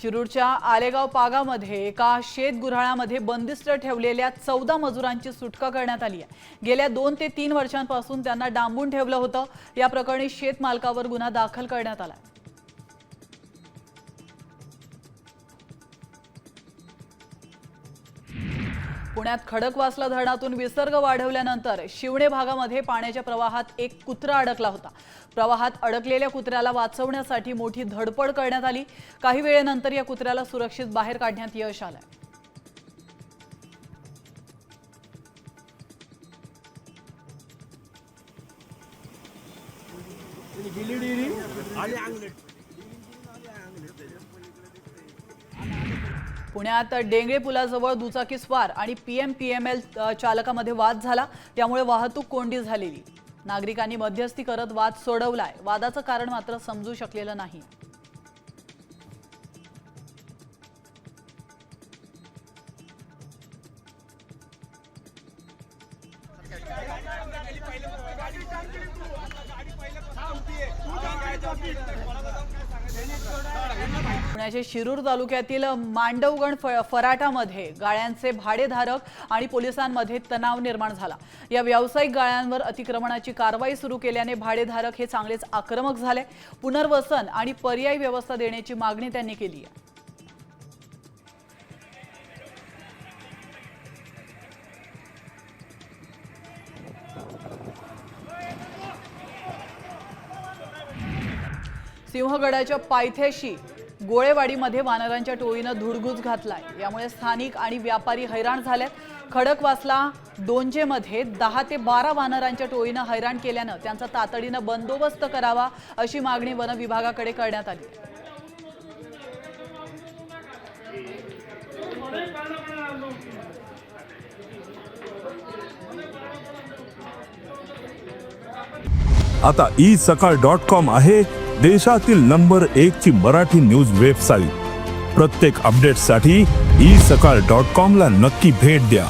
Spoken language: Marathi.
शिरूरच्या आलेगाव पागामध्ये एका शेतगुऱ्हाळामध्ये बंदिस्त ठेवलेल्या 14 मजुरांची सुटका करण्यात आली आहे। गेल्या 2 ते 3 वर्षांपासून त्यांना डांबून ठेवलं होतं। या प्रकरणी शेत मालकावर गुन्हा दाखल करण्यात आला आहे। पुण्यात खडकवासला धरणातून विसर्ग वाढवल्यानंतर शिवणे भागामध्ये पाण्याच्या प्रवाहात एक कुत्रा अडकला होता। प्रवाहात अडकलेल्या कुत्र्याला वाचवण्यासाठी मोठी धडपड करण्यात आली। काही वेळेनंतर या कुत्र्याला सुरक्षित बाहेर काढण्यात यश आलं। पुण्यात डेंगळे पुलाजवळ दुचाकीस्वार आणि पीएमपीएमएल चालकामध्ये वाद झाला। त्यामुळे वाहतूक कोंडी झालेली। नागरिकांनी मध्यस्थी करत वाद सोडवलाय। वादाचं कारण मात्र समजू शकलेलं नाही। पुण्याच्या शिरूर तालुक्यातील मांडवगण फराटामध्ये गाळ्यांचे भाडेधारक आणि पोलिसांमध्ये तणाव निर्माण झाला। या व्यावसायिक गाळ्यांवर अतिक्रमणाची कारवाई सुरू केल्याने भाडेधारक हे चांगलेच आक्रमक झाले। पुनर्वसन आणि पर्यायी व्यवस्था देण्याची मागणी त्यांनी केली आहे। सिंहगडाच्या पायथ्याशी गोळेवाडीमध्ये वानरांच्या टोळीनं धुडगूस घातलाय। यामुळे स्थानिक आणि व्यापारी हैराण झालेत। खडकवासला दोंजेमध्ये 10 ते 12 वानरांच्या टोळीनं हैराण केल्यानं त्यांचा तातडीनं बंदोबस्त करावा अशी मागणी वन विभागाकडे करण्यात आली आहे। आता isakal.com आहे देशातील नंबर 1 ची मराठी न्यूज वेबसाईट। प्रत्येक अपडेटसाठी isakal.com ला नक्की भेट द्या।